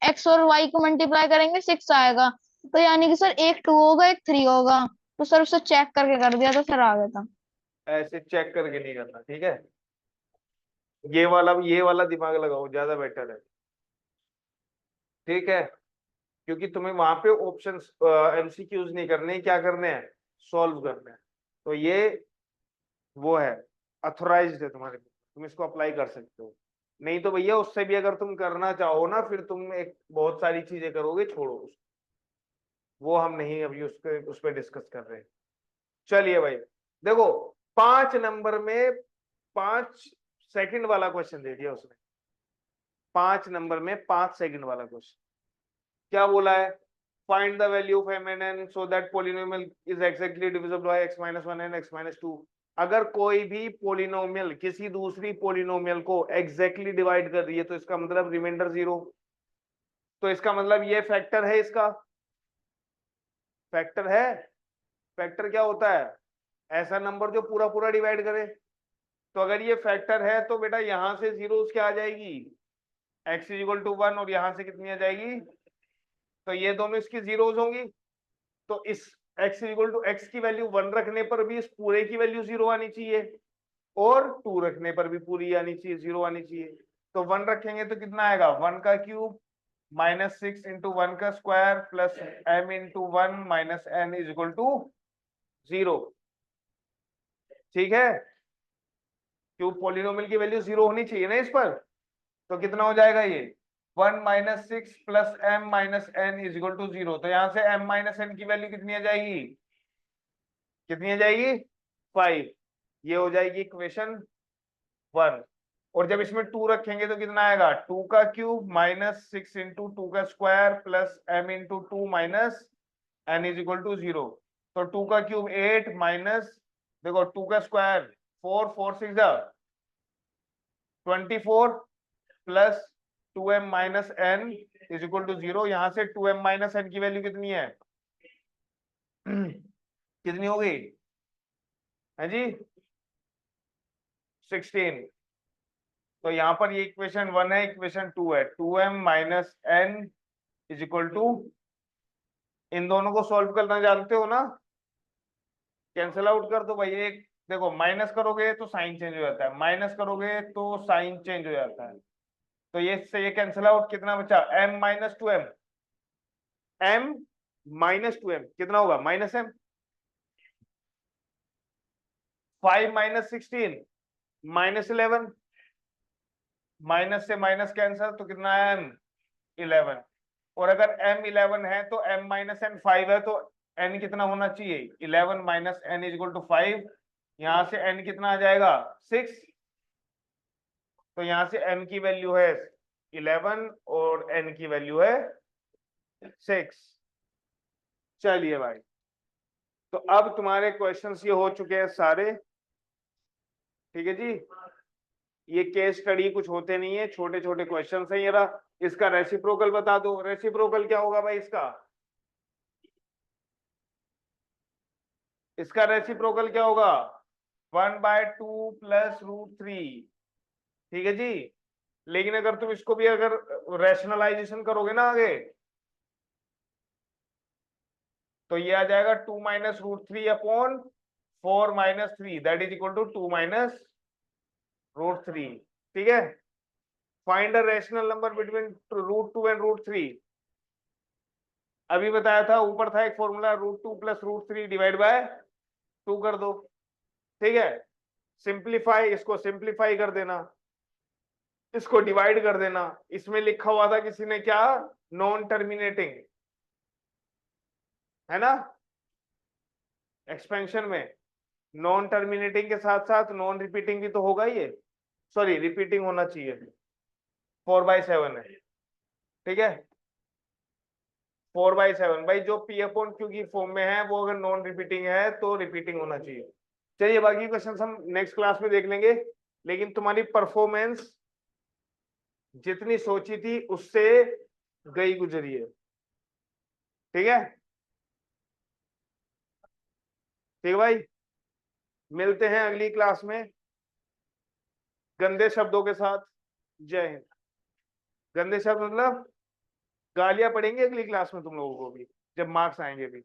x और y को मल्टीप्लाई करेंगे 6 आएगा, तो यानी कि सर एक 2 होगा एक 3 होगा, तो सर उसे चेक करके कर दिया तो सर आ गया था। ऐसे चेक करके नहीं करना, ठीक है। ये वाला दिमाग लगाओ, ज्यादा बेटर है, ठीक है। क्योंकि तुम्हें वहां पे ऑप्शंस एमसीक्यूज नहीं करने, क्या करने हैं, सॉल्व करने हैं। तो ये वो है, अथोराइज्ड है तुम्हारे लिए, तुम इसको अप्लाई कर सकते हो। नहीं तो भैया उससे भी अगर तुम करना चाहो ना, फिर तुम एक बहुत सारी चीजें करोगे, छोड़ो उसको, वो हम नहीं अभी उस पर डिस्कस कर रहे हैं। चलिए भाई, देखो 5 नंबर में 5 सेकंड वाला क्वेश्चन दे दिया उसने। 5 नंबर में 5 सेकंड वाला क्वेश्चन क्या बोला है, find the value of m and n so that polynomial is exactly divisible by x - 1 and x - 2। अगर कोई भी पोलिनोमियल किसी दूसरी पोलिनोमियल को एग्जैक्टली डिवाइड कर रही है तो इसका मतलब रिमाइंडर 0। तो इसका मतलब ये फैक्टर है, इसका फैक्टर है। फैक्टर क्या होता है, ऐसा नंबर जो पूरा पूरा डिवाइड करे। तो अगर ये फैक्टर है तो बेटा यहां से जीरोस क्या आ जाएगी, x = 1, और यहां से कितनी आ जाएगी, तो ये दोनों इसकी जीरोस होंगी। तो इस x की वैल्यू 1 रखने पर भी इस पूरे की वैल्यू 0 आनी चाहिए, और 2 रखने पर भी पूरी आनी चाहिए, 0 आनी चाहिए। तो 1 रखेंगे तो कितना आएगा, 1 का क्यूब -6 इंटू 1 का square plus m into 1 minus n = 0। ठीक है, क्योंकि पोलिनोमियल की वैल्यू 0 होनी चाहिए ना इस पर। तो कितना हो जाएगा ये, 1 - 6 प्लस m माइनस n = 0। तो यहां से m माइनस n की वैल्यू कितनी आ जाएगी, कितनी आ जाएगी, 5। ये हो जाएगी इक्वेशन 1। और जब इसमें 2 रखेंगे तो कितना आएगा, 2 का क्यूब -6 इंटू 2 का square plus m into 2 minus n = 0। तो 2 का क्यूब 8 माइनस, देखो 2 का square 4, 4 6 24 plus 2m minus n = 0। यहां से 2m माइनस n की वैल्यू कितनी है कितनी हो गई है जी, 16। तो यहाँ पर ये इक्वेशन 1 है, इक्वेशन 2 है, 2m माइनस n = इन दोनों को सॉल्व करना जानते हो ना, कैंसिल आउट कर दो भाई। एक देखो, माइनस करोगे तो साइन चेंज हो जाता है, माइनस करोगे तो साइन चेंज हो जाता है। तो ये से ये कैंसिल आउट, कितना बचा, m - 2m, m - 2m कितना होगा, -m। 5 - 16 -11, माइनस से माइनस कैंसिल, तो कितना है m 11। और अगर m 11 है तो m माइनस n 5 है, तो n कितना होना चाहिए, 11 माइनस n = 5। यहां से n कितना आ जाएगा, 6। तो यहां से m की वैल्यू है 11 और n की वैल्यू है 6। चलिए भाई, तो अब तुम्हारे क्वेश्चंस ये हो चुके हैं सारे, ठीक है जी। ये केस स्टडी कुछ होते नहीं है, छोटे छोटे क्वेश्चन है। ये रहा, इसका रेसिप्रोकल बता दो। रेसिप्रोकल क्या होगा भाई इसका, इसका रेसिप्रोकल क्या होगा, 1/2 प्लस √3, ठीक है जी। लेकिन अगर तुम इसको भी अगर रैशनलाइजेशन करोगे ना आगे, तो ये आ जाएगा 2 - √3 upon 4 - 3 that is equal to 2 - √3। ठीक है, find a rational number between √2 and √3। अभी बताया था, ऊपर था एक फॉर्मूला, √2 प्लस √3 डिवाइड बाय 2 कर दो, ठीक है। सिंप्लीफाई, इसको सिंप्लीफाई कर देना, इसको डिवाइड कर देना। इसमें लिखा हुआ था किसी ने क्या, नॉन टर्मिनेटिंग, है ना, एक्सपेंशन में नॉन टर्मिनेटिंग के साथ साथ नॉन रिपीटिंग भी तो होगा ये, सॉरी रिपीटिंग होना चाहिए, 4/7 है, ठीक है। 4/7 भाई जो पी अपॉन क्यू की फॉर्म में है वो अगर नॉन रिपीटिंग है तो रिपीटिंग होना चाहिए। चलिए बाकी क्वेश्चन हम नेक्स्ट क्लास में देख लेंगे, लेकिन तुम्हारी परफॉर्मेंस जितनी सोची थी उससे गई गुजरी है, ठीक है। ठीक है भाई, मिलते हैं अगली क्लास में गंदे शब्दों के साथ। जय हिंद। गंदे शब्द मतलब गालियां पड़ेंगी अगली क्लास में तुम लोगों को भी, जब मार्क्स आएंगे भी।